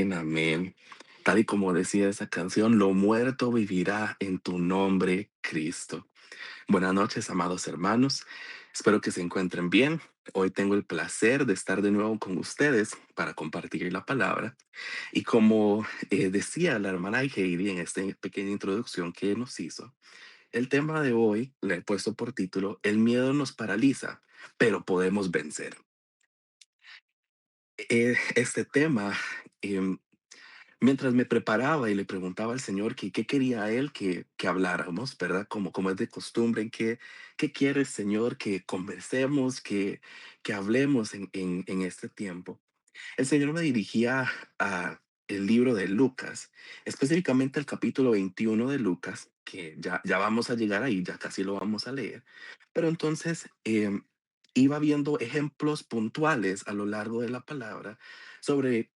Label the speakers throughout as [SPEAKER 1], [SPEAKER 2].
[SPEAKER 1] Amén, amén. Tal y como decía esa canción, lo muerto vivirá en tu nombre, Cristo. Buenas noches, amados hermanos. Espero que se encuentren bien. Hoy tengo el placer de estar de nuevo con ustedes para compartir la palabra. Y como decía la hermana Heidi en esta pequeña introducción que nos hizo, el tema de hoy le he puesto por título: El miedo nos paraliza, pero podemos vencer. Este tema, em, mientras me preparaba y le preguntaba al Señor que qué quería Él que habláramos, ¿verdad? Como es de costumbre, qué quiere, Señor, que conversemos, que hablemos en este tiempo. El Señor me dirigía a el libro de Lucas, específicamente el capítulo 21 de Lucas, que ya vamos a llegar ahí, ya casi lo vamos a leer. Pero entonces iba viendo ejemplos puntuales a lo largo de la palabra sobre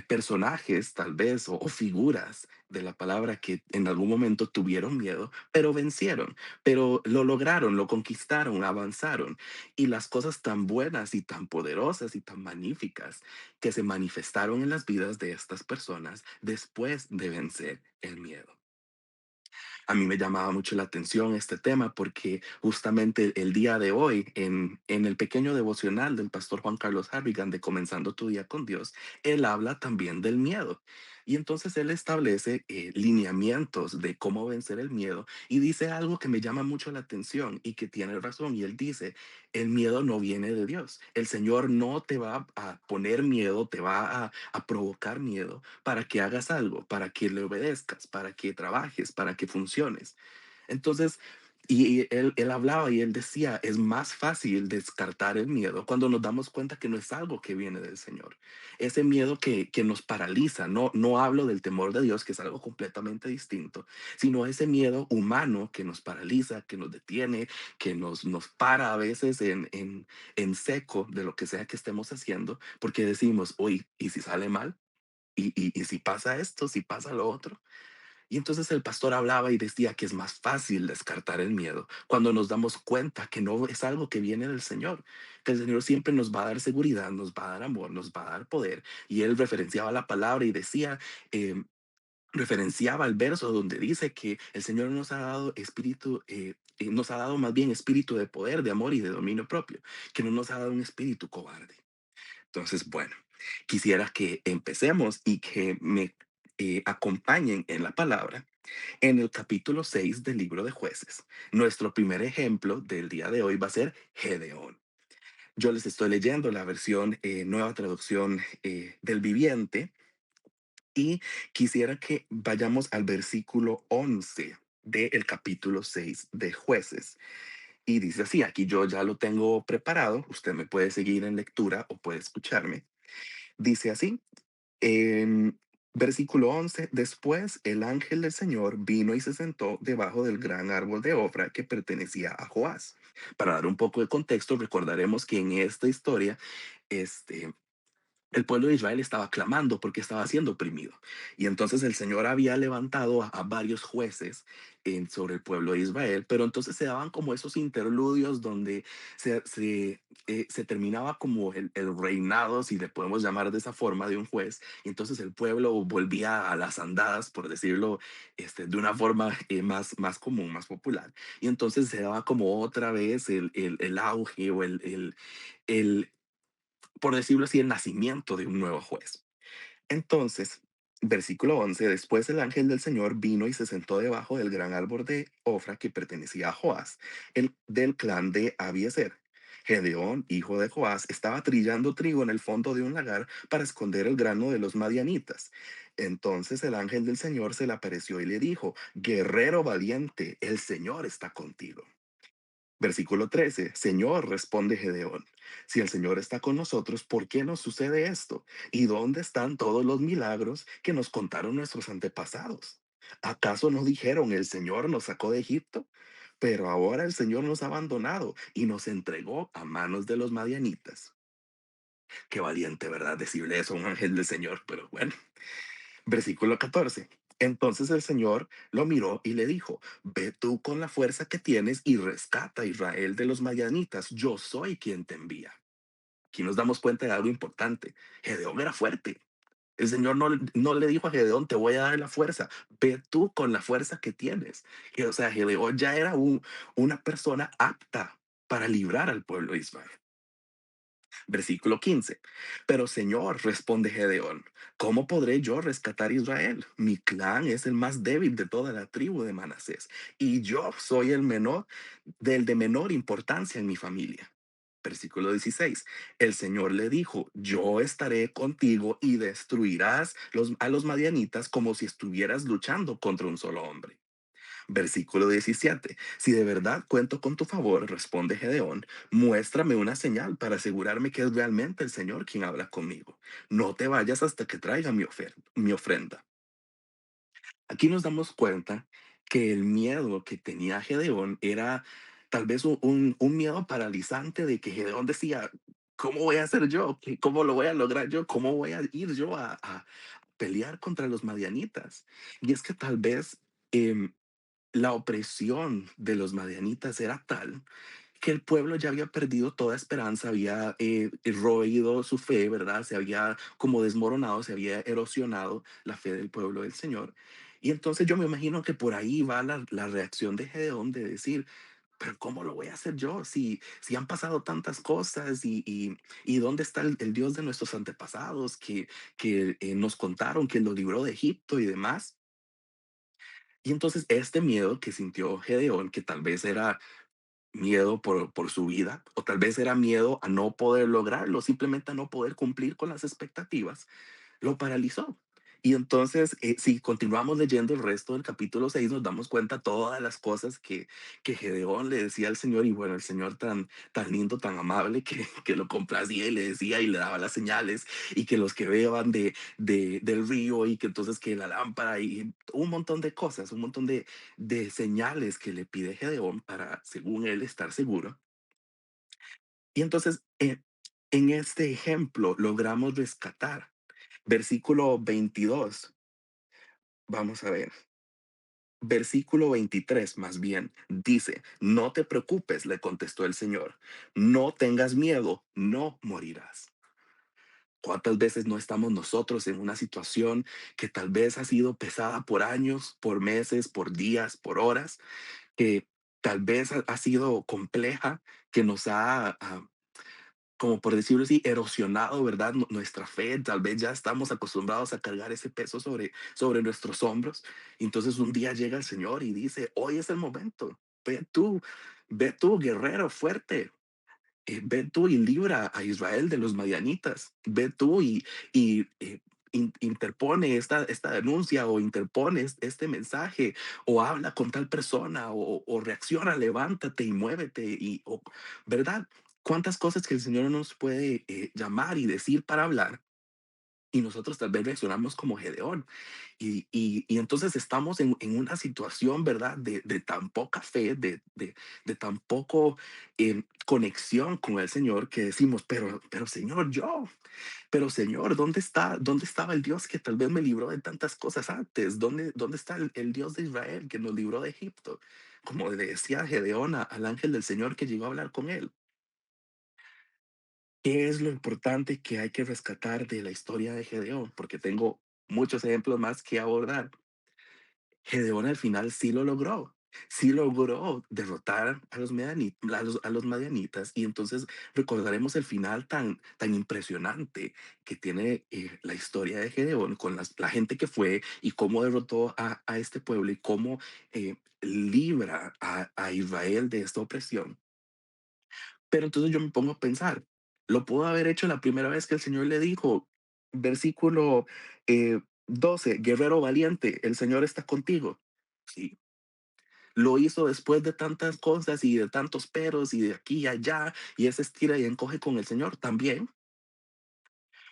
[SPEAKER 1] personajes tal vez o figuras de la palabra que en algún momento tuvieron miedo, pero vencieron, pero lo lograron, lo conquistaron, avanzaron. Y las cosas tan buenas y tan poderosas y tan magníficas que se manifestaron en las vidas de estas personas después de vencer el miedo. A mí me llamaba mucho la atención este tema porque justamente el día de hoy, en el pequeño devocional del pastor Juan Carlos Harrigan de Comenzando tu día con Dios, él habla también del miedo. Y entonces él establece lineamientos de cómo vencer el miedo y dice algo que me llama mucho la atención y que tiene razón. Y él dice, el miedo no viene de Dios. El Señor no te va a poner miedo, te va a provocar miedo para que hagas algo, para que le obedezcas, para que trabajes, para que funciones. Entonces, y él hablaba y él decía, es más fácil descartar el miedo cuando nos damos cuenta que no es algo que viene del Señor. Ese miedo que nos paraliza, no hablo del temor de Dios, que es algo completamente distinto, sino ese miedo humano que nos paraliza, que nos detiene, que nos para a veces en seco de lo que sea que estemos haciendo, porque decimos, uy, ¿y si sale mal? Y si pasa esto, si pasa lo otro. Y entonces el pastor hablaba y decía que es más fácil descartar el miedo cuando nos damos cuenta que no es algo que viene del Señor, que el Señor siempre nos va a dar seguridad, nos va a dar amor, nos va a dar poder. Y él referenciaba la palabra y decía, referenciaba el verso donde dice que el Señor nos ha dado espíritu, nos ha dado más bien espíritu de poder, de amor y de dominio propio, que no nos ha dado un espíritu cobarde. Entonces, bueno, quisiera que empecemos y que me acompañen en la palabra en el capítulo 6 del libro de Jueces. Nuestro primer ejemplo del día de hoy va a ser Gedeón. Yo les estoy leyendo la versión nueva traducción del viviente y quisiera que vayamos al versículo 11 del capítulo 6 de Jueces. Y dice así, aquí yo ya lo tengo preparado, usted me puede seguir en lectura o puede escucharme. Dice así, en versículo 11, después el ángel del Señor vino y se sentó debajo del gran árbol de Ofra que pertenecía a Joás. Para dar un poco de contexto, recordaremos que en esta historia, este, el pueblo de Israel estaba clamando porque estaba siendo oprimido. Y entonces el Señor había levantado a varios jueces sobre el pueblo de Israel, pero entonces se daban como esos interludios donde se terminaba como el reinado, si le podemos llamar de esa forma, de un juez. Y entonces el pueblo volvía a las andadas, por decirlo de una forma más común, más popular. Y entonces se daba como otra vez el auge o el por decirlo así, el nacimiento de un nuevo juez. Entonces, versículo 11, después el ángel del Señor vino y se sentó debajo del gran árbol de Ofra que pertenecía a Joás, el del clan de Abiezer. Gedeón, hijo de Joás, estaba trillando trigo en el fondo de un lagar para esconder el grano de los madianitas. Entonces el ángel del Señor se le apareció y le dijo, guerrero valiente, el Señor está contigo. Versículo 13. Señor, responde Gedeón, si el Señor está con nosotros, ¿por qué nos sucede esto? ¿Y dónde están todos los milagros que nos contaron nuestros antepasados? ¿Acaso no dijeron el Señor nos sacó de Egipto? Pero ahora el Señor nos ha abandonado y nos entregó a manos de los madianitas. Qué valiente, ¿verdad? Decirle eso a un ángel del Señor, pero bueno. Versículo 14. Entonces el Señor lo miró y le dijo, ve tú con la fuerza que tienes y rescata a Israel de los madianitas. Yo soy quien te envía. Aquí nos damos cuenta de algo importante. Gedeón era fuerte. El Señor no le dijo a Gedeón, te voy a dar la fuerza, ve tú con la fuerza que tienes. Y, o sea, Gedeón ya era una persona apta para librar al pueblo de Israel. Versículo 15. Pero Señor, responde Gedeón, ¿cómo podré yo rescatar a Israel? Mi clan es el más débil de toda la tribu de Manasés, y yo soy el menor del de menor importancia en mi familia. Versículo 16. El Señor le dijo, yo estaré contigo y destruirás a los madianitas como si estuvieras luchando contra un solo hombre. Versículo 17. Si de verdad cuento con tu favor, responde Gedeón, muéstrame una señal para asegurarme que es realmente el Señor quien habla conmigo. No te vayas hasta que traiga mi ofrenda. Aquí nos damos cuenta que el miedo que tenía Gedeón era tal vez un miedo paralizante de que Gedeón decía, ¿cómo voy a hacer yo? ¿Cómo lo voy a lograr yo? ¿Cómo voy a ir yo a pelear contra los madianitas? Y es que tal vez em, la opresión de los madianitas era tal que el pueblo ya había perdido toda esperanza, había roído su fe, ¿verdad? Se había como desmoronado, se había erosionado la fe del pueblo del Señor. Y entonces yo me imagino que por ahí va la reacción de Gedeón de decir, pero ¿cómo lo voy a hacer yo? Si han pasado tantas cosas y dónde está el Dios de nuestros antepasados que nos contaron que nos libró de Egipto y demás. Y entonces este miedo que sintió Gedeón, que tal vez era miedo por su vida, o tal vez era miedo a no poder lograrlo, simplemente a no poder cumplir con las expectativas, lo paralizó. Y entonces, si continuamos leyendo el resto del capítulo 6 nos damos cuenta todas las cosas que Gedeón le decía al Señor, y bueno, el Señor tan lindo, tan amable, que lo complacía y le decía y le daba las señales, y que los que beban del río, y que entonces que la lámpara, y un montón de cosas, un montón de señales que le pide Gedeón para, según él, estar seguro. Y entonces, en este ejemplo logramos rescatar versículo 22. Vamos a ver. Versículo 23, más bien, dice, no te preocupes, le contestó el Señor, no tengas miedo, no morirás. ¿Cuántas veces no estamos nosotros en una situación que tal vez ha sido pesada por años, por meses, por días, por horas, que tal vez ha sido compleja, que nos ha como por decirlo así, erosionado, ¿verdad? Nuestra fe, tal vez ya estamos acostumbrados a cargar ese peso sobre nuestros hombros. Entonces un día llega el Señor y dice, hoy es el momento, ve tú, guerrero fuerte, ve tú y libra a Israel de los madianitas, ve tú y interpone esta denuncia o interpone este mensaje o habla con tal persona o reacciona, levántate y muévete ¿verdad? Cuántas cosas que el Señor nos puede llamar y decir para hablar y nosotros tal vez reaccionamos como Gedeón. Y entonces estamos en una situación, ¿verdad? De tan poca fe, de tan poco conexión con el Señor que decimos, pero Señor, pero Señor, dónde estaba el Dios que tal vez me libró de tantas cosas antes? ¿Dónde está el Dios de Israel que nos libró de Egipto? Como le decía Gedeón al ángel del Señor que llegó a hablar con él. ¿Qué es lo importante que hay que rescatar de la historia de Gedeón? Porque tengo muchos ejemplos más que abordar. Gedeón al final sí lo logró. Sí logró derrotar a los madianitas y entonces recordaremos el final tan impresionante que tiene la historia de Gedeón con la gente que fue y cómo derrotó a este pueblo y cómo libra a Israel de esta opresión. Pero entonces yo me pongo a pensar, lo pudo haber hecho la primera vez que el Señor le dijo, versículo 12, guerrero valiente, el Señor está contigo. Sí, lo hizo después de tantas cosas y de tantos peros y de aquí y allá, y ese estira y encoge con el Señor también.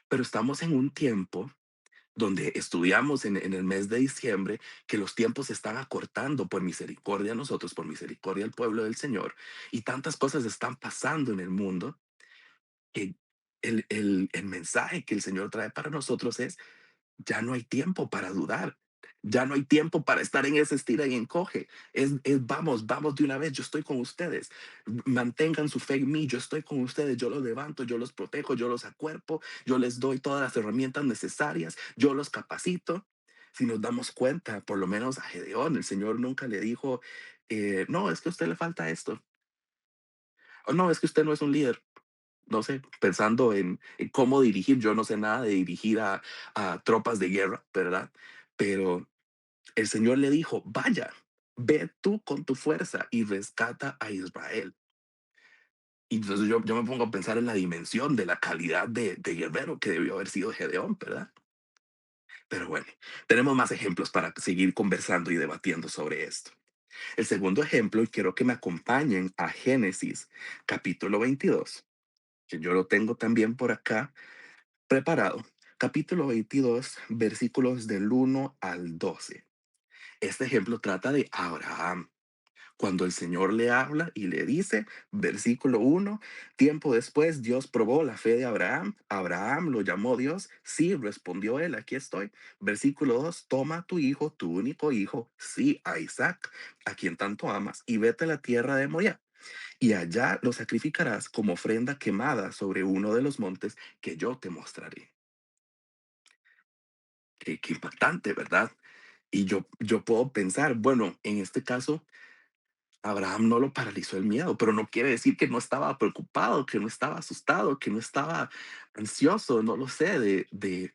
[SPEAKER 1] Pero estamos en un tiempo donde estudiamos en el mes de diciembre que los tiempos se están acortando por misericordia a nosotros, por misericordia al pueblo del Señor, y tantas cosas están pasando en el mundo que el mensaje que el Señor trae para nosotros es, ya no hay tiempo para dudar. Ya no hay tiempo para estar en ese estira y encoge. Vamos, vamos de una vez, yo estoy con ustedes. Mantengan su fe en mí, yo estoy con ustedes, yo los levanto, yo los protejo, yo los acuerpo, yo les doy todas las herramientas necesarias, yo los capacito. Si nos damos cuenta, por lo menos a Gedeón, el Señor nunca le dijo, no, es que a usted le falta esto, o no, es que usted no es un líder. No sé, pensando en cómo dirigir, yo no sé nada de dirigir a tropas de guerra, ¿verdad? Pero el Señor le dijo, vaya, ve tú con tu fuerza y rescata a Israel. Y entonces yo me pongo a pensar en la dimensión de la calidad de guerrero que debió haber sido Gedeón, ¿verdad? Pero bueno, tenemos más ejemplos para seguir conversando y debatiendo sobre esto. El segundo ejemplo, y quiero que me acompañen a Génesis capítulo 22, que yo lo tengo también por acá preparado. Capítulo 22, versículos del 1 al 12. Este ejemplo trata de Abraham. Cuando el Señor le habla y le dice, versículo 1, tiempo después Dios probó la fe de Abraham. Abraham lo llamó Dios. Sí, respondió él, aquí estoy. Versículo 2, toma a tu hijo, tu único hijo, sí, a Isaac, a quien tanto amas, y vete a la tierra de Moriah. Y allá lo sacrificarás como ofrenda quemada sobre uno de los montes que yo te mostraré. Qué impactante, ¿verdad? Y yo puedo pensar, bueno, en este caso, Abraham no lo paralizó el miedo, pero no quiere decir que no estaba preocupado, que no estaba asustado, que no estaba ansioso, no lo sé, de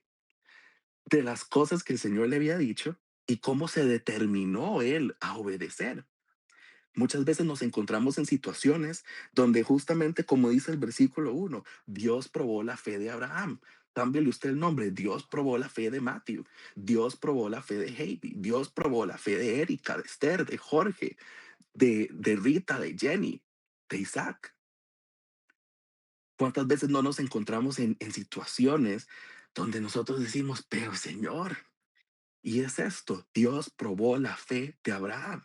[SPEAKER 1] las cosas que el Señor le había dicho y cómo se determinó él a obedecer. Muchas veces nos encontramos en situaciones donde justamente como dice el versículo 1, Dios probó la fe de Abraham. Cámbiale usted el nombre, Dios probó la fe de Matthew, Dios probó la fe de Heidi, Dios probó la fe de Erika, de Esther, de Jorge, de Rita, de Jenny, de Isaac. ¿Cuántas veces no nos encontramos en situaciones donde nosotros decimos, pero Señor, y es esto, Dios probó la fe de Abraham?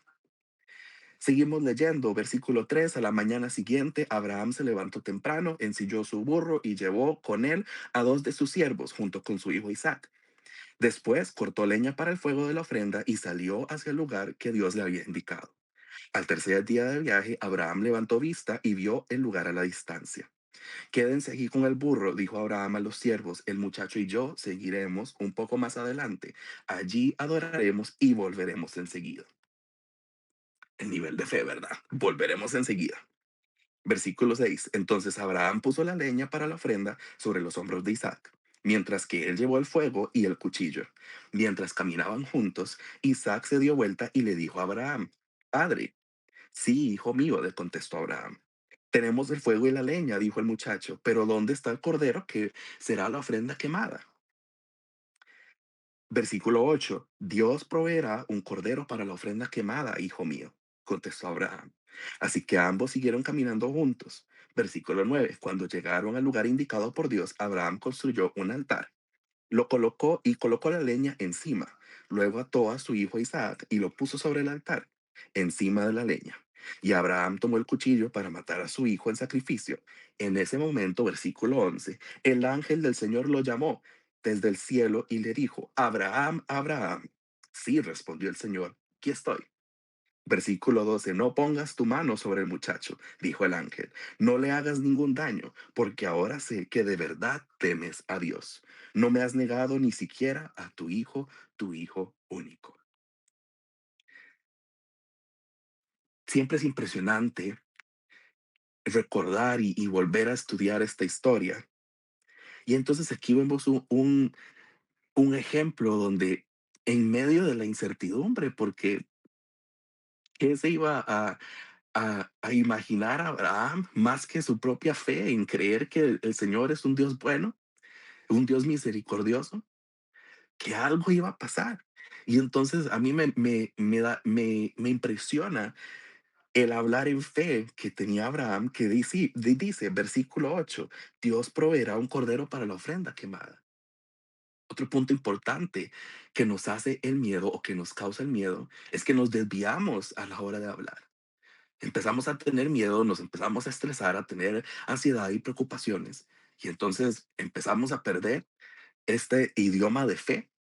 [SPEAKER 1] Seguimos leyendo, versículo 3. A la mañana siguiente, Abraham se levantó temprano, ensilló su burro y llevó con él a dos de sus siervos, junto con su hijo Isaac. Después cortó leña para el fuego de la ofrenda y salió hacia el lugar que Dios le había indicado. Al tercer día de viaje, Abraham levantó vista y vio el lugar a la distancia. Quédense aquí con el burro, dijo Abraham a los siervos. El muchacho y yo seguiremos un poco más adelante. Allí adoraremos y volveremos enseguida. El nivel de fe, ¿verdad? Volveremos enseguida. Versículo 6. Entonces Abraham puso la leña para la ofrenda sobre los hombros de Isaac, mientras que él llevó el fuego y el cuchillo. Mientras caminaban juntos, Isaac se dio vuelta y le dijo a Abraham, Padre. Sí, hijo mío, le contestó Abraham. Tenemos el fuego y la leña, dijo el muchacho, pero ¿dónde está el cordero que será la ofrenda quemada? Versículo 8. Dios proveerá un cordero para la ofrenda quemada, hijo mío, contestó Abraham. Así que ambos siguieron caminando juntos. Versículo 9. Cuando llegaron al lugar indicado por Dios, Abraham construyó un altar. Lo colocó y colocó la leña encima. Luego ató a su hijo Isaac y lo puso sobre el altar, encima de la leña. Y Abraham tomó el cuchillo para matar a su hijo en sacrificio. En ese momento, versículo 11, el ángel del Señor lo llamó desde el cielo y le dijo, Abraham, Abraham. Sí, respondió el Señor, aquí estoy. Versículo 12. No pongas tu mano sobre el muchacho, dijo el ángel. No le hagas ningún daño, porque ahora sé que de verdad temes a Dios. No me has negado ni siquiera a tu hijo único. Siempre es impresionante recordar y volver a estudiar esta historia. Y entonces aquí vemos un ejemplo donde en medio de la incertidumbre, porque ¿qué se iba a imaginar a Abraham más que su propia fe en creer que el Señor es un Dios bueno, un Dios misericordioso, que algo iba a pasar? Y entonces a mí me impresiona el hablar en fe que tenía Abraham, que dice, versículo 8, Dios proveerá un cordero para la ofrenda quemada. Otro punto importante que nos hace el miedo o que nos causa el miedo es que nos desviamos a la hora de hablar. Empezamos a tener miedo, nos empezamos a estresar, a tener ansiedad y preocupaciones. Y entonces empezamos a perder este idioma de fe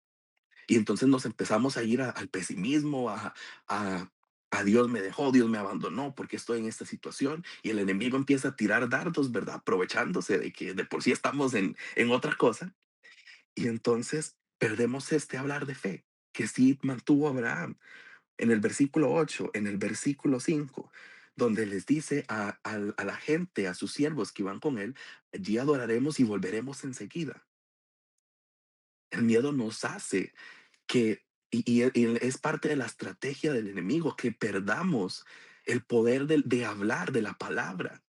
[SPEAKER 1] Y entonces nos empezamos a ir al pesimismo, a, a Dios me dejó, Dios me abandonó, porque estoy en esta situación. Y el enemigo empieza a tirar dardos, ¿verdad? Aprovechándose de que de por sí estamos en otra cosa. Y entonces perdemos este hablar de fe que sí mantuvo Abraham en el versículo 8, en el versículo 5, donde les dice a la gente, a sus siervos que iban con él, allí adoraremos y volveremos enseguida. El miedo nos hace que, y es parte de la estrategia del enemigo, que perdamos el poder de hablar de la palabra.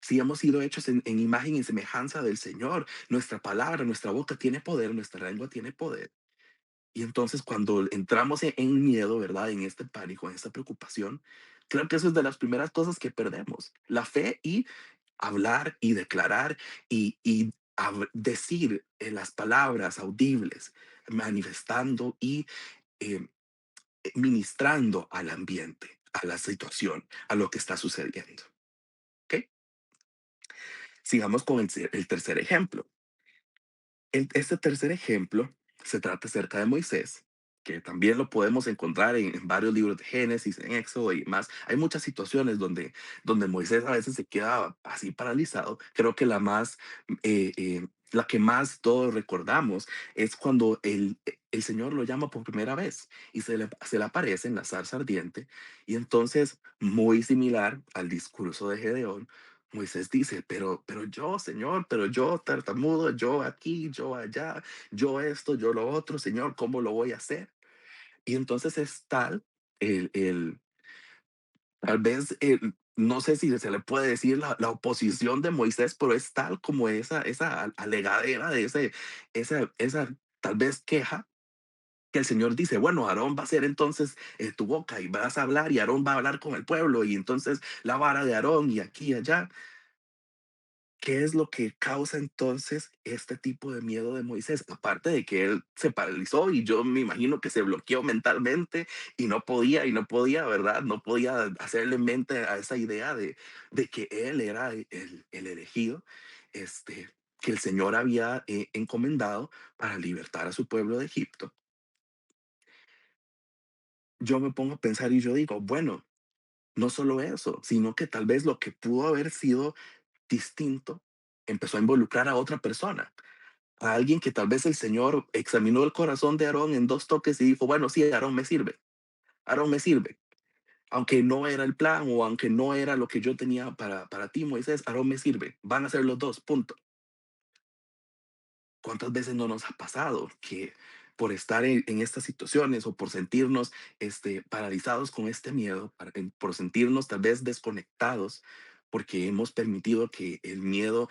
[SPEAKER 1] Si hemos sido hechos en imagen y semejanza del Señor, nuestra palabra, nuestra boca tiene poder, nuestra lengua tiene poder. Y entonces cuando entramos en miedo, ¿verdad? En este pánico, en esta preocupación, creo que eso es de las primeras cosas que perdemos, la fe y hablar y declarar y decir las palabras audibles, manifestando y eh, ministrando al ambiente, a la situación, a lo que está sucediendo. ¿Ok? Sigamos con el tercer ejemplo. Este tercer ejemplo se trata acerca de Moisés, que también lo podemos encontrar en varios libros de Génesis, en Éxodo y más. Hay muchas situaciones donde Moisés a veces se queda así paralizado. Creo que la que más todos recordamos es cuando el Señor lo llama por primera vez y se le aparece en la zarza ardiente. Y entonces, muy similar al discurso de Gedeón, Moisés dice, pero yo, Señor, pero yo tartamudo, yo aquí, yo allá, yo esto, yo lo otro, Señor, ¿cómo lo voy a hacer? Y entonces es tal, el tal vez, no sé si se le puede decir la oposición de Moisés, pero es tal como esa alegadera de esa tal vez queja, que el Señor dice, bueno, Aarón va a ser entonces tu boca y vas a hablar y Aarón va a hablar con el pueblo y entonces la vara de Aarón y aquí y allá. ¿Qué es lo que causa entonces este tipo de miedo de Moisés? Aparte de que él se paralizó y yo me imagino que se bloqueó mentalmente y no podía, ¿verdad? No podía hacerle mente a esa idea de que él era el elegido, este, que el Señor había encomendado para libertar a su pueblo de Egipto. Yo me pongo a pensar y yo digo, bueno, no solo eso, sino que tal vez lo que pudo haber sido distinto empezó a involucrar a otra persona, a alguien que tal vez el Señor examinó el corazón de Aarón en 2 toques y dijo: "Bueno, sí, Aarón me sirve, aunque no era el plan o aunque no era lo que yo tenía para ti, Moisés, Aarón me sirve, van a ser los 2 punto". ¿Cuántas veces no nos ha pasado que por estar en estas situaciones o por sentirnos paralizados con este miedo, por sentirnos tal vez desconectados, porque hemos permitido que el miedo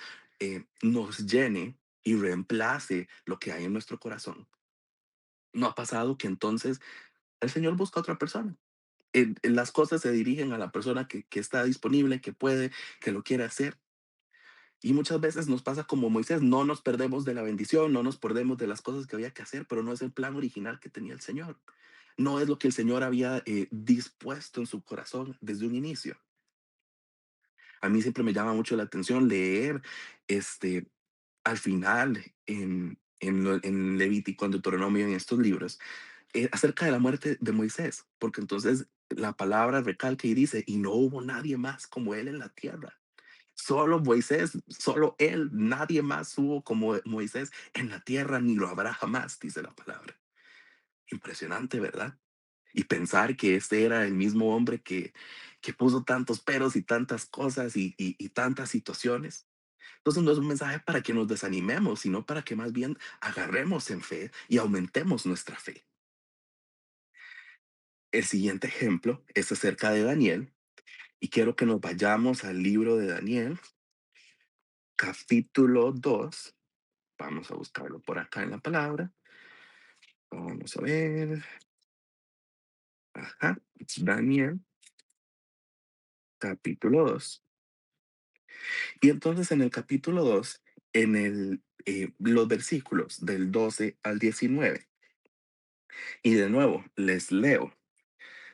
[SPEAKER 1] nos llene y reemplace lo que hay en nuestro corazón? ¿No ha pasado que entonces el Señor busca a otra persona? Las cosas se dirigen a la persona que está disponible, que puede, que lo quiere hacer. Y muchas veces nos pasa como Moisés, no nos perdemos de la bendición, no nos perdemos de las cosas que había que hacer, pero no es el plan original que tenía el Señor. No es lo que el Señor había dispuesto en su corazón desde un inicio. A mí siempre me llama mucho la atención leer este, al final en Levítico, en Deuteronomio, en estos libros, acerca de la muerte de Moisés, porque entonces la palabra recalca y dice, y no hubo nadie más como él en la tierra. Solo Moisés, solo él, nadie más hubo como Moisés en la tierra, ni lo habrá jamás, dice la palabra. Impresionante, ¿verdad? Y pensar que este era el mismo hombre que puso tantos peros y tantas cosas y tantas situaciones. Entonces no es un mensaje para que nos desanimemos, sino para que más bien agarremos en fe y aumentemos nuestra fe. El siguiente ejemplo es acerca de Daniel y quiero que nos vayamos al libro de Daniel, capítulo 2. Vamos a buscarlo por acá en la palabra. Vamos a ver. Ajá, es Daniel, capítulo 2. Y entonces en el capítulo 2, los versículos del 12 al 19. Y de nuevo, les leo.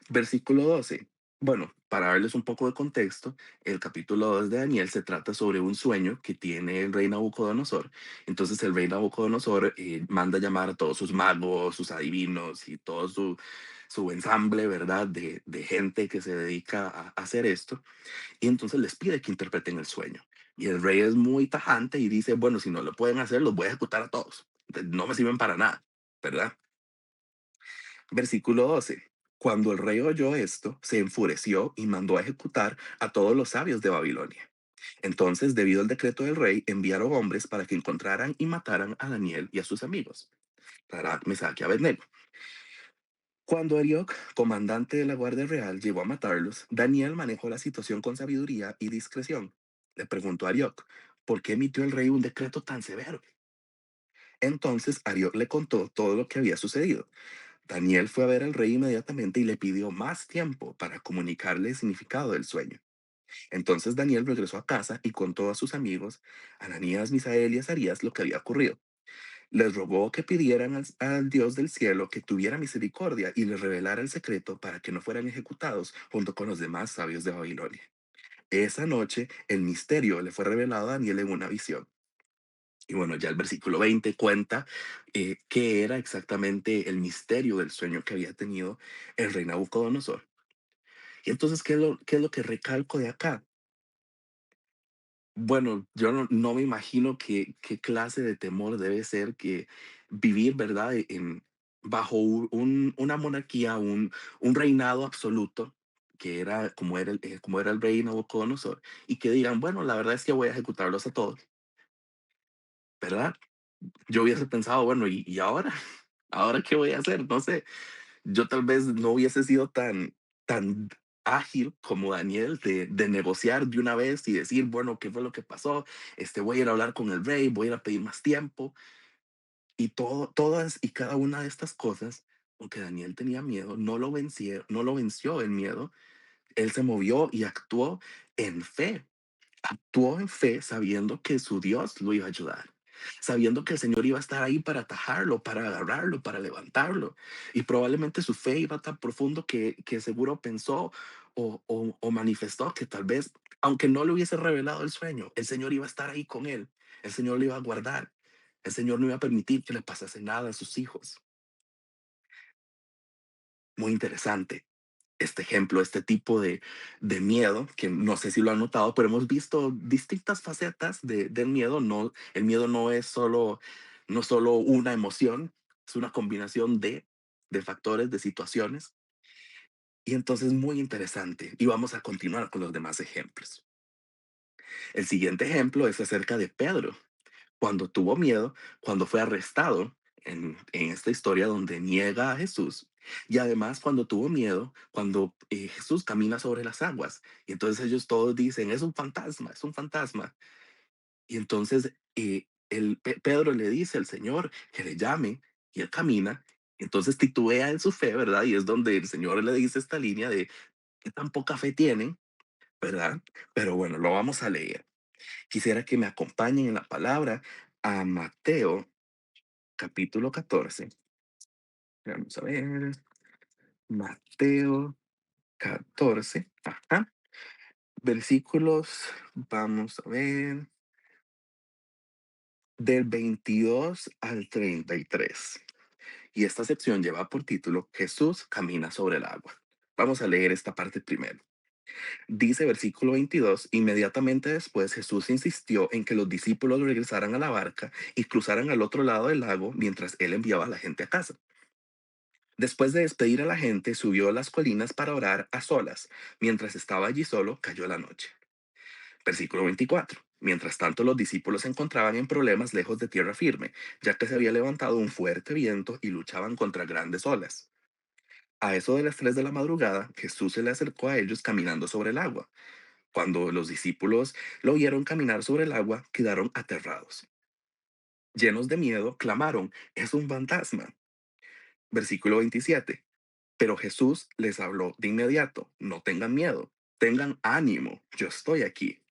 [SPEAKER 1] Versículo 12. Bueno, para darles un poco de contexto, el capítulo 2 de Daniel se trata sobre un sueño que tiene el rey Nabucodonosor. Entonces el rey Nabucodonosor manda llamar a todos sus magos, sus adivinos y todo su ensamble, ¿verdad? De gente que se dedica a hacer esto. Y entonces les pide que interpreten el sueño. Y el rey es muy tajante y dice, bueno, si no lo pueden hacer, los voy a ejecutar a todos. No me sirven para nada, ¿verdad? Versículo 12. Cuando el rey oyó esto, se enfureció y mandó a ejecutar a todos los sabios de Babilonia. Entonces, debido al decreto del rey, enviaron hombres para que encontraran y mataran a Daniel y a sus amigos, Sadrach, Mesach y Abednego. Cuando Arioc, comandante de la Guardia Real, llegó a matarlos, Daniel manejó la situación con sabiduría y discreción. Le preguntó a Arioc, ¿por qué emitió el rey un decreto tan severo? Entonces Arioc le contó todo lo que había sucedido. Daniel fue a ver al rey inmediatamente y le pidió más tiempo para comunicarle el significado del sueño. Entonces Daniel regresó a casa y contó a sus amigos, Ananías, Misael y Azarías, lo que había ocurrido. Les rogó que pidieran al Dios del cielo que tuviera misericordia y les revelara el secreto para que no fueran ejecutados junto con los demás sabios de Babilonia. Esa noche el misterio le fue revelado a Daniel en una visión. Y bueno, ya el versículo 20 cuenta qué era exactamente el misterio del sueño que había tenido el rey Nabucodonosor. Y entonces, ¿qué es lo que recalco de acá? Bueno, yo no me imagino qué clase de temor debe ser que vivir, ¿verdad? Bajo una monarquía, un reinado absoluto, que era como era el rey Nabucodonosor, y que digan, bueno, la verdad es que voy a ejecutarlos a todos, ¿verdad? Yo hubiese pensado, bueno, ¿y ahora? ¿Ahora qué voy a hacer? No sé. Yo tal vez no hubiese sido tan ágil como Daniel de negociar de una vez y decir, bueno, ¿qué fue lo que pasó? Voy a ir a hablar con el rey, voy a ir a pedir más tiempo. Y todas y cada una de estas cosas, aunque Daniel tenía miedo, no lo venció el miedo. Él se movió y en fe. Actuó en fe sabiendo que su Dios lo iba a ayudar, sabiendo que el Señor iba a estar ahí para atajarlo, para agarrarlo, para levantarlo. Y probablemente su fe iba tan profundo que seguro pensó o manifestó que tal vez, aunque no le hubiese revelado el sueño, el Señor iba a estar ahí con él, el Señor le iba a guardar, el Señor no iba a permitir que le pasase nada a sus hijos. Muy interesante este ejemplo, este tipo de miedo, que no sé si lo han notado, pero hemos visto distintas facetas del miedo. No, el miedo no solo una emoción, es una combinación de factores, de situaciones. Y entonces muy interesante. Y vamos a continuar con los demás ejemplos. El siguiente ejemplo es acerca de Pedro cuando tuvo miedo, cuando fue arrestado en esta historia donde niega a Jesús. Y además cuando tuvo miedo, cuando Jesús camina sobre las aguas. Y entonces ellos todos dicen, es un fantasma, es un fantasma. Y entonces Pedro le dice al Señor que le llame y él camina. Entonces titubea en su fe, ¿verdad? Y es donde el Señor le dice esta línea de que tan poca fe tienen, ¿verdad? Pero bueno, lo vamos a leer. Quisiera que me acompañen en la palabra a Mateo capítulo 14. Vamos a ver. Mateo 14. Ajá. Versículos, vamos a ver, del 22 al 33. Y esta sección lleva por título Jesús camina sobre el agua. Vamos a leer esta parte primero. Dice versículo 22, inmediatamente después Jesús insistió en que los discípulos regresaran a la barca y cruzaran al otro lado del lago mientras él enviaba a la gente a casa. Después de despedir a la gente, subió a las colinas para orar a solas. Mientras estaba allí solo, cayó la noche. Versículo 24. Mientras tanto, los discípulos se encontraban en problemas lejos de tierra firme, ya que se había levantado un fuerte viento y luchaban contra grandes olas. A eso de las 3 de la madrugada, Jesús se le acercó a ellos caminando sobre el agua. Cuando los discípulos lo vieron caminar sobre el agua, quedaron aterrados. Llenos de miedo, clamaron, es un fantasma. Versículo 27. Pero Jesús les habló de inmediato, no tengan miedo, tengan ánimo, yo estoy aquí.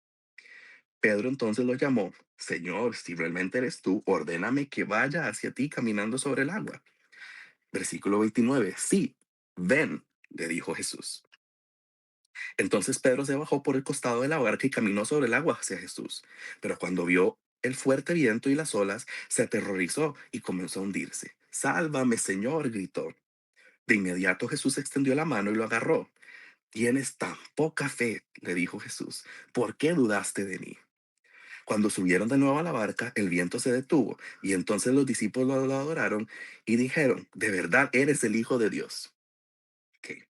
[SPEAKER 1] Pedro entonces lo llamó, Señor, si realmente eres tú, ordéname que vaya hacia ti caminando sobre el agua. Versículo 29. Sí, ven, le dijo Jesús. Entonces Pedro se bajó por el costado de la barca y caminó sobre el agua hacia Jesús. Pero cuando vio el fuerte viento y las olas, se aterrorizó y comenzó a hundirse. Sálvame, Señor, gritó. De inmediato Jesús extendió la mano y lo agarró. Tienes tan poca fe, le dijo Jesús. ¿Por qué dudaste de mí? Cuando subieron de nuevo a la barca, el viento se detuvo y entonces los discípulos lo adoraron y dijeron, de verdad eres el Hijo de Dios. Ok.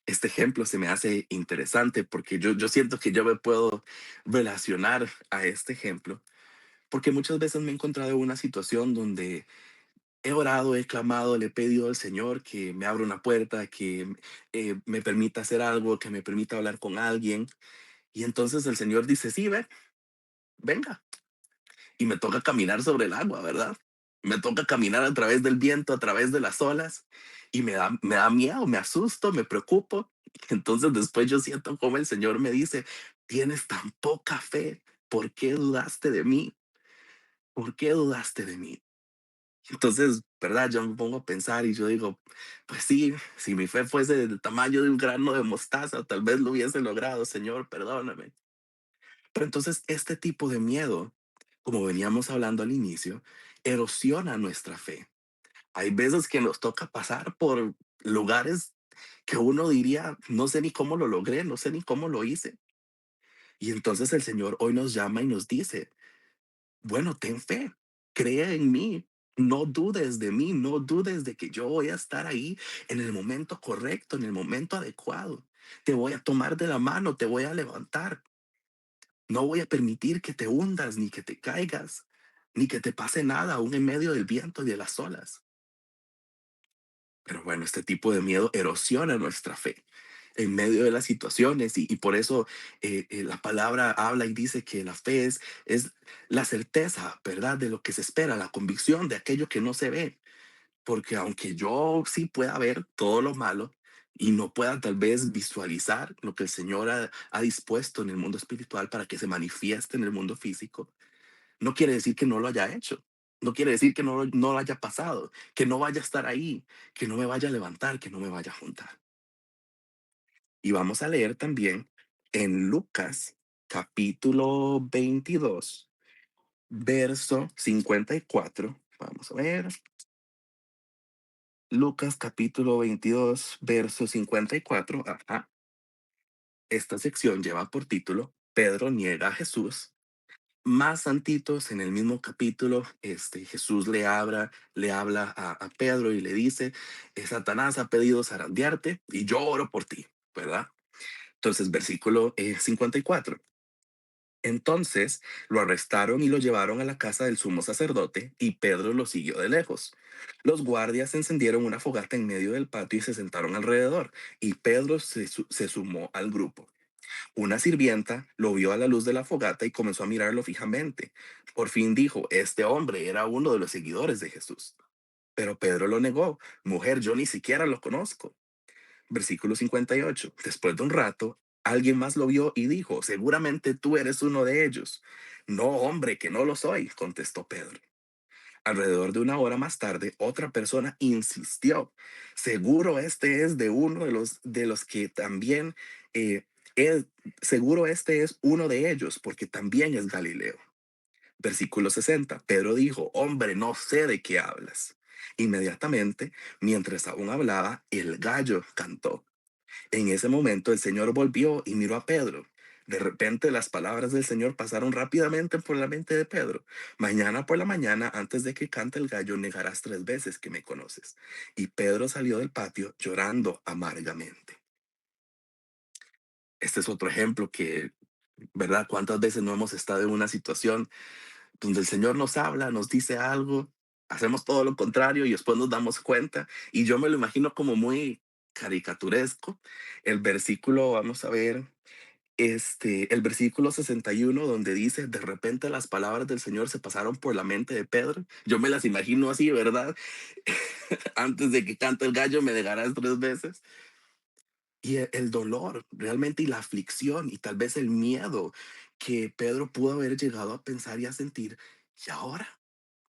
[SPEAKER 1] Este ejemplo se me hace interesante porque yo siento que yo me puedo relacionar a este ejemplo, porque muchas veces me he encontrado en una situación donde he orado, he clamado, le he pedido al Señor que me abra una puerta, que me permita hacer algo, que me permita hablar con alguien. Y entonces el Señor dice, sí, ve, venga. Y me toca caminar sobre el agua, ¿verdad? Me toca caminar a través del viento, a través de las olas, y me da miedo, me asusto, me preocupo. Entonces después yo siento como el Señor me dice, tienes tan poca fe, ¿por qué dudaste de mí? ¿Por qué dudaste de mí? Entonces, ¿verdad? Yo me pongo a pensar y yo digo, pues sí, si mi fe fuese del tamaño de un grano de mostaza, tal vez lo hubiese logrado, Señor, perdóname. Pero entonces este tipo de miedo, como veníamos hablando al inicio, erosiona nuestra fe. Hay veces que nos toca pasar por lugares que uno diría, no sé ni cómo lo logré, no sé ni cómo lo hice. Y entonces el Señor hoy nos llama y nos dice, bueno, ten fe, cree en mí, no dudes de mí, no dudes de que yo voy a estar ahí en el momento correcto, en el momento adecuado. Te voy a tomar de la mano, te voy a levantar. No voy a permitir que te hundas, ni que te caigas, ni que te pase nada aún en medio del viento y de las olas. Pero bueno, este tipo de miedo erosiona nuestra fe en medio de las situaciones y por eso la palabra habla y dice que la fe es la certeza, ¿verdad? De lo que se espera, la convicción de aquello que no se ve. Porque aunque yo sí pueda ver todo lo malo y no pueda tal vez visualizar lo que el Señor ha dispuesto en el mundo espiritual para que se manifieste en el mundo físico, no quiere decir que no lo haya hecho. No quiere decir que no lo haya pasado, que no vaya a estar ahí, que no me vaya a levantar, que no me vaya a juntar. Y vamos a leer también en Lucas capítulo 22 verso 54. Vamos a ver. Lucas capítulo 22 verso 54. Ajá. Esta sección lleva por título Pedro niega a Jesús. Más santitos en el mismo capítulo, Jesús le habla a Pedro y le dice, Satanás ha pedido zarandearte y yo oro por ti, ¿verdad? Entonces, versículo 54. Entonces lo arrestaron y lo llevaron a la casa del sumo sacerdote y Pedro lo siguió de lejos. Los guardias encendieron una fogata en medio del patio y se sentaron alrededor, y Pedro se sumó al grupo. Una sirvienta lo vio a la luz de la fogata y comenzó a mirarlo fijamente. Por fin dijo, este hombre era uno de los seguidores de Jesús. Pero Pedro lo negó. Mujer, yo ni siquiera lo conozco. Versículo 58. Después de un rato, alguien más lo vio y dijo, seguramente tú eres uno de ellos. No, hombre, que no lo soy, contestó Pedro. Alrededor de una hora más tarde, otra persona insistió. Seguro este es de uno de los que también, eh, es- seguro este es uno de ellos, porque también es Galileo. Versículo 60. Pedro dijo, hombre, no sé de qué hablas. Inmediatamente, mientras aún hablaba, el gallo cantó. En ese momento el Señor volvió y miró a Pedro. De repente las palabras del Señor pasaron rápidamente por la mente de Pedro. Mañana por la mañana, antes de que cante el gallo, negarás 3 veces que me conoces. Y Pedro salió del patio llorando amargamente. Este es otro ejemplo que, ¿verdad? ¿Cuántas veces no hemos estado en una situación donde el Señor nos habla, nos dice algo, hacemos todo lo contrario y después nos damos cuenta? Y yo me lo imagino como muy caricaturesco. El versículo, vamos a ver, el versículo 61 donde dice, de repente las palabras del Señor se pasaron por la mente de Pedro. Yo me las imagino así, ¿verdad? Antes de que cante el gallo me negarás 3 veces. Y el dolor realmente y la aflicción y tal vez el miedo que Pedro pudo haber llegado a pensar y a sentir. ¿Y ahora?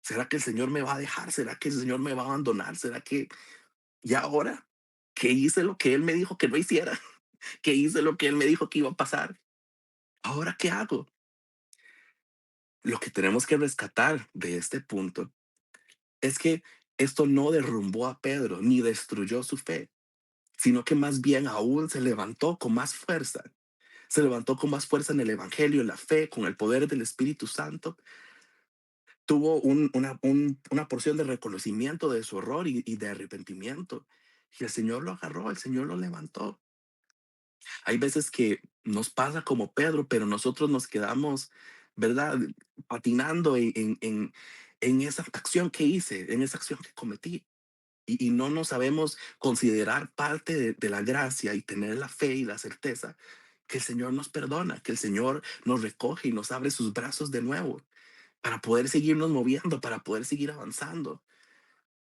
[SPEAKER 1] ¿Será que el Señor me va a dejar? ¿Será que el Señor me va a abandonar? ¿Será que... ¿Y ahora? que hice lo que él me dijo que no hiciera, que hice lo que él me dijo que iba a pasar. ¿Ahora qué hago? Lo que tenemos que rescatar de este punto es que esto no derrumbó a Pedro ni destruyó su fe, sino que más bien aún se levantó con más fuerza. Se levantó con más fuerza en el Evangelio, en la fe, con el poder del Espíritu Santo. Tuvo una porción de reconocimiento de su error y de arrepentimiento. Y el Señor lo agarró, el Señor lo levantó. Hay veces que nos pasa como Pedro, pero nosotros nos quedamos, ¿verdad? Patinando en esa acción que hice, en esa acción que cometí. Y no nos sabemos considerar parte de la gracia y tener la fe y la certeza que el Señor nos perdona, que el Señor nos recoge y nos abre sus brazos de nuevo para poder seguirnos moviendo, para poder seguir avanzando.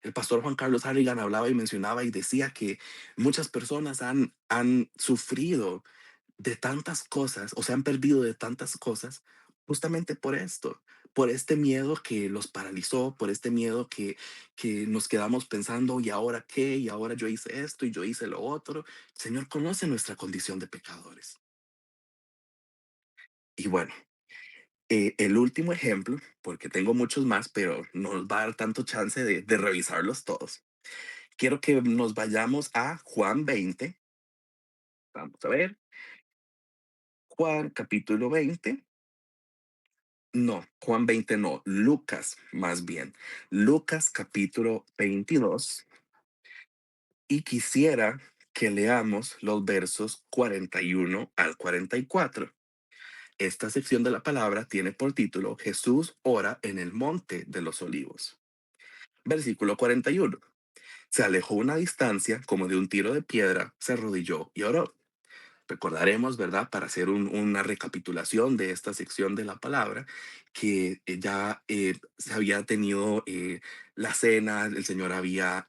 [SPEAKER 1] El pastor Juan Carlos Harrigan hablaba y mencionaba y decía que muchas personas han sufrido de tantas cosas o se han perdido de tantas cosas justamente por esto, por este miedo que los paralizó, por este miedo que nos quedamos pensando, ¿y ahora qué? Y ahora yo hice esto y yo hice lo otro. El Señor conoce nuestra condición de pecadores. Y bueno, el último ejemplo, porque tengo muchos más, pero no nos va a dar tanto chance de revisarlos todos. Quiero que nos vayamos a Juan 20. Vamos a ver, Juan capítulo 20. No, Juan 20 no, Lucas más bien. Lucas capítulo 22. Y quisiera que leamos los versos 41 al 44. Esta sección de la palabra tiene por título Jesús ora en el monte de los olivos. Versículo 41. Se alejó una distancia como de un tiro de piedra, se arrodilló y oró. Recordaremos, ¿verdad? Para hacer una recapitulación de esta sección de la palabra, que ya se había tenido la cena, el Señor había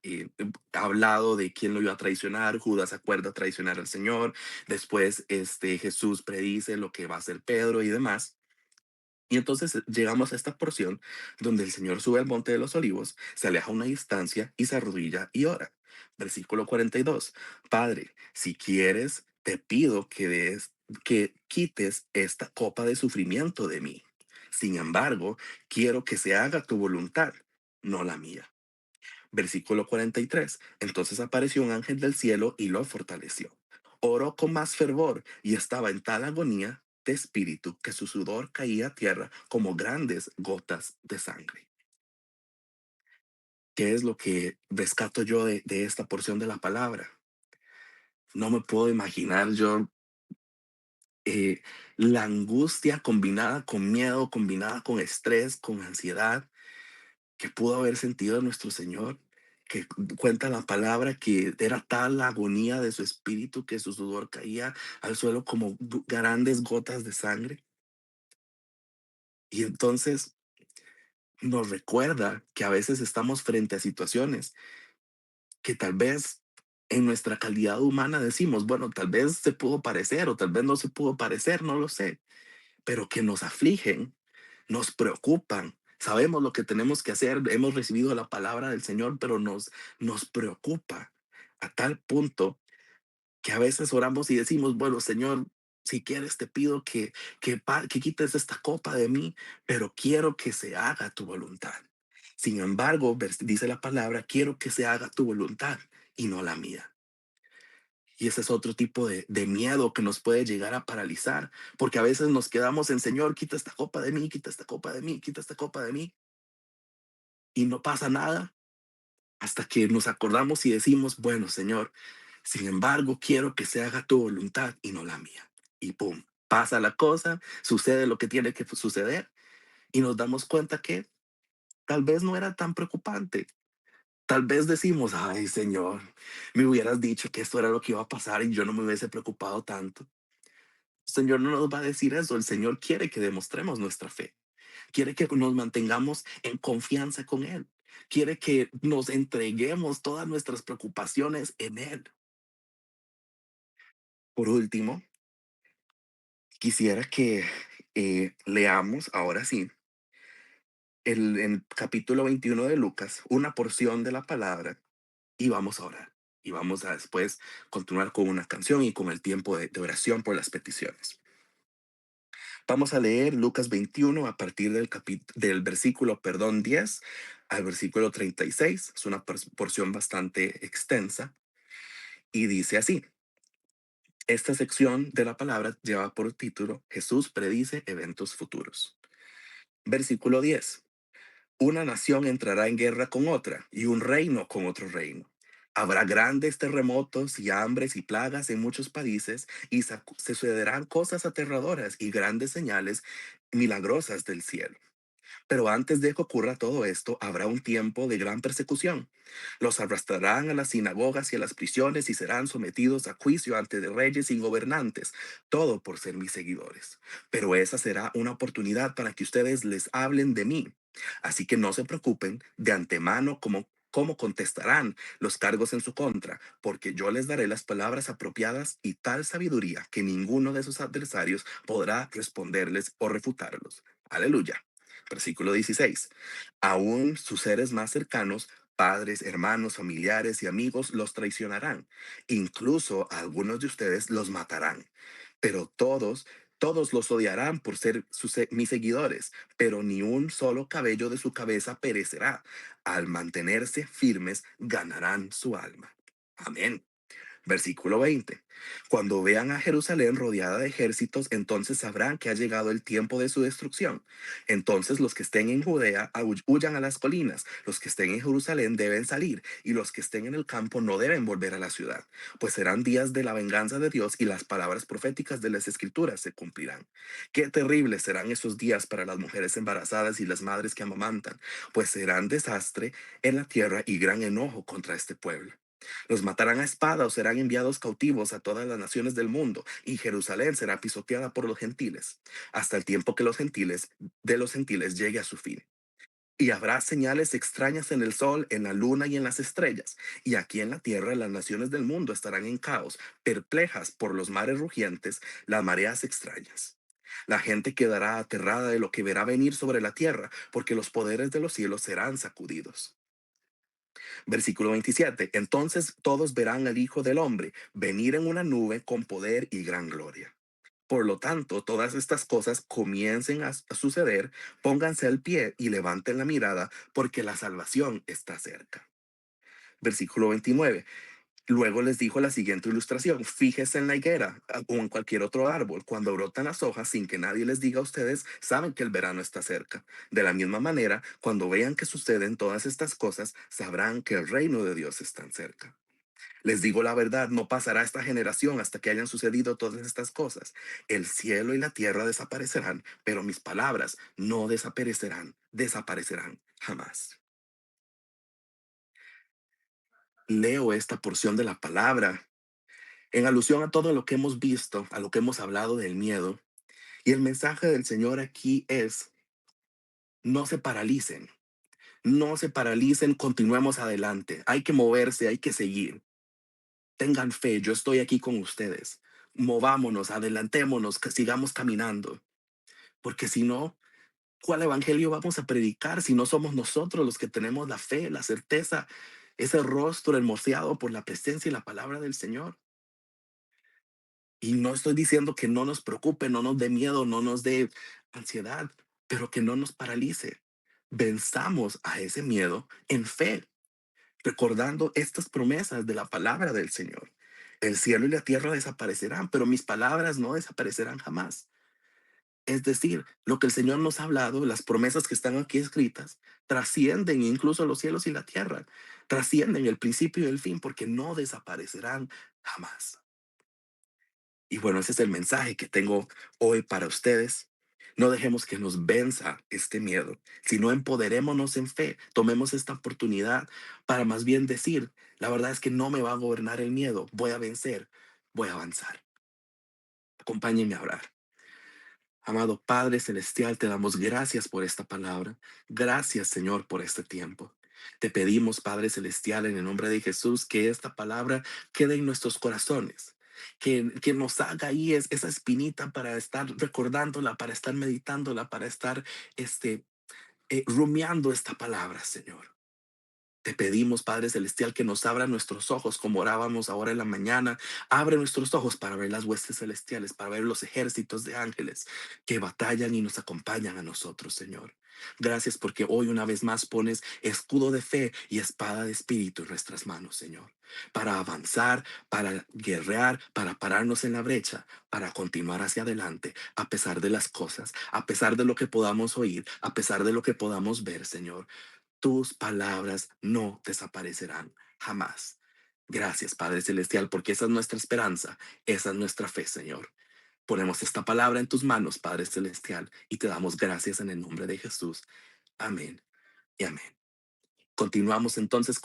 [SPEAKER 1] hablado de quién lo iba a traicionar, Judas acuerda traicionar al Señor, después Jesús predice lo que va a hacer Pedro y demás. Y entonces llegamos a esta porción donde el Señor sube al monte de los olivos, se aleja una distancia y se arrodilla y ora. Versículo 42. Padre, si quieres, te pido que quites esta copa de sufrimiento de mí. Sin embargo, quiero que se haga tu voluntad, no la mía. Versículo 43. Entonces apareció un ángel del cielo y lo fortaleció. Oró con más fervor y estaba en tal agonía de espíritu que su sudor caía a tierra como grandes gotas de sangre. ¿Qué es lo que rescato yo de esta porción de la palabra? No me puedo imaginar yo eh, la angustia combinada con miedo, combinada con estrés, con ansiedad que pudo haber sentido nuestro Señor, que cuenta la palabra que era tal la agonía de su espíritu que su sudor caía al suelo como grandes gotas de sangre. Y entonces nos recuerda que a veces estamos frente a situaciones que tal vez en nuestra calidad humana decimos, bueno, tal vez se pudo parecer o tal vez no se pudo parecer, no lo sé, pero que nos afligen, nos preocupan. Sabemos lo que tenemos que hacer, hemos recibido la palabra del Señor, pero nos preocupa a tal punto que a veces oramos y decimos, bueno, Señor, si quieres te pido que quites esta copa de mí, pero quiero que se haga tu voluntad. Sin embargo, dice la palabra, quiero que se haga tu voluntad y no la mía. Y ese es otro tipo de miedo que nos puede llegar a paralizar, porque a veces nos quedamos en, Señor, quita esta copa de mí, quita esta copa de mí, quita esta copa de mí, y no pasa nada hasta que nos acordamos y decimos, bueno, Señor, sin embargo, quiero que se haga tu voluntad y no la mía. Y pum, pasa la cosa, sucede lo que tiene que suceder y nos damos cuenta que tal vez no era tan preocupante. Tal vez decimos, ay, Señor, me hubieras dicho que esto era lo que iba a pasar y yo no me hubiese preocupado tanto. El Señor no nos va a decir eso. El Señor quiere que demostremos nuestra fe. Quiere que nos mantengamos en confianza con Él. Quiere que nos entreguemos todas nuestras preocupaciones en Él. Por último, quisiera que leamos ahora sí el capítulo 21 de Lucas, una porción de la palabra, y vamos a orar. Y vamos a después continuar con una canción y con el tiempo de oración por las peticiones. Vamos a leer Lucas 21 a partir del versículo, perdón, 10 al versículo 36. Es una porción bastante extensa y dice así. Esta sección de la palabra lleva por título Jesús predice eventos futuros. Versículo 10. Una nación entrará en guerra con otra y un reino con otro reino. Habrá grandes terremotos y hambres y plagas en muchos países y se sucederán cosas aterradoras y grandes señales milagrosas del cielo. Pero antes de que ocurra todo esto, habrá un tiempo de gran persecución. Los arrastrarán a las sinagogas y a las prisiones y serán sometidos a juicio ante de reyes y gobernantes, todo por ser mis seguidores. Pero esa será una oportunidad para que ustedes les hablen de mí. Así que no se preocupen de antemano cómo contestarán los cargos en su contra, porque yo les daré las palabras apropiadas y tal sabiduría que ninguno de sus adversarios podrá responderles o refutarlos. Aleluya. Versículo 16. Aún sus seres más cercanos, padres, hermanos, familiares y amigos los traicionarán. Incluso algunos de ustedes los matarán. Pero todos los odiarán por ser mis seguidores, pero ni un solo cabello de su cabeza perecerá. Al mantenerse firmes, ganarán su alma. Amén. Versículo 20. Cuando vean a Jerusalén rodeada de ejércitos, entonces sabrán que ha llegado el tiempo de su destrucción. Entonces los que estén en Judea huyan a las colinas, los que estén en Jerusalén deben salir, y los que estén en el campo no deben volver a la ciudad, pues serán días de la venganza de Dios y las palabras proféticas de las Escrituras se cumplirán. Qué terribles serán esos días para las mujeres embarazadas y las madres que amamantan, pues serán desastre en la tierra y gran enojo contra este pueblo. Los matarán a espada o serán enviados cautivos a todas las naciones del mundo, y Jerusalén será pisoteada por los gentiles, hasta el tiempo que los gentiles llegue a su fin. Y habrá señales extrañas en el sol, en la luna y en las estrellas. Y aquí en la tierra las naciones del mundo estarán en caos, perplejas por los mares rugientes, las mareas extrañas. La gente quedará aterrada de lo que verá venir sobre la tierra, porque los poderes de los cielos serán sacudidos. Versículo 27. Entonces todos verán al Hijo del Hombre venir en una nube con poder y gran gloria. Por lo tanto, todas estas cosas comiencen a suceder, pónganse al pie y levanten la mirada, porque la salvación está cerca. Versículo 29. Luego les dijo la siguiente ilustración: fíjese en la higuera o en cualquier otro árbol. Cuando brotan las hojas sin que nadie les diga, a ustedes saben que el verano está cerca. De la misma manera, cuando vean que suceden todas estas cosas, sabrán que el reino de Dios está cerca. Les digo la verdad, no pasará esta generación hasta que hayan sucedido todas estas cosas. El cielo y la tierra desaparecerán, pero mis palabras no desaparecerán jamás. Leo esta porción de la palabra en alusión a todo lo que hemos visto, a lo que hemos hablado del miedo. Y el mensaje del Señor aquí es: no se paralicen, no se paralicen, continuemos adelante. Hay que moverse, hay que seguir. Tengan fe, yo estoy aquí con ustedes. Movámonos, adelantémonos, que sigamos caminando. Porque si no, ¿cuál evangelio vamos a predicar si no somos nosotros los que tenemos la fe, la certeza, ese rostro hermoseado por la presencia y la palabra del Señor? Y no estoy diciendo que no nos preocupe, no nos dé miedo, no nos dé ansiedad, pero que no nos paralice. Venzamos a ese miedo en fe, recordando estas promesas de la palabra del Señor. El cielo y la tierra desaparecerán, pero mis palabras no desaparecerán jamás. Es decir, lo que el Señor nos ha hablado, las promesas que están aquí escritas, trascienden incluso los cielos y la tierra, trascienden el principio y el fin, porque no desaparecerán jamás. Y bueno, ese es el mensaje que tengo hoy para ustedes. No dejemos que nos venza este miedo, sino empoderémonos en fe. Tomemos esta oportunidad para más bien decir, la verdad es que no me va a gobernar el miedo, voy a vencer, voy a avanzar. Acompáñenme a orar. Amado Padre Celestial, te damos gracias por esta palabra. Gracias, Señor, por este tiempo. Te pedimos, Padre Celestial, en el nombre de Jesús, que esta palabra quede en nuestros corazones, que nos haga ahí esa espinita para estar recordándola, para estar meditándola, para estar este, rumiando esta palabra, Señor. Te pedimos, Padre Celestial, que nos abra nuestros ojos como orábamos ahora en la mañana. Abre nuestros ojos para ver las huestes celestiales, para ver los ejércitos de ángeles que batallan y nos acompañan a nosotros, Señor. Gracias porque hoy una vez más pones escudo de fe y espada de espíritu en nuestras manos, Señor, para avanzar, para guerrear, para pararnos en la brecha, para continuar hacia adelante, a pesar de las cosas, a pesar de lo que podamos oír, a pesar de lo que podamos ver, Señor. Tus palabras no desaparecerán jamás. Gracias, Padre Celestial, porque esa es nuestra esperanza, esa es nuestra fe, Señor. Ponemos esta palabra en tus manos, Padre Celestial, y te damos gracias en el nombre de Jesús. Amén y amén. Continuamos entonces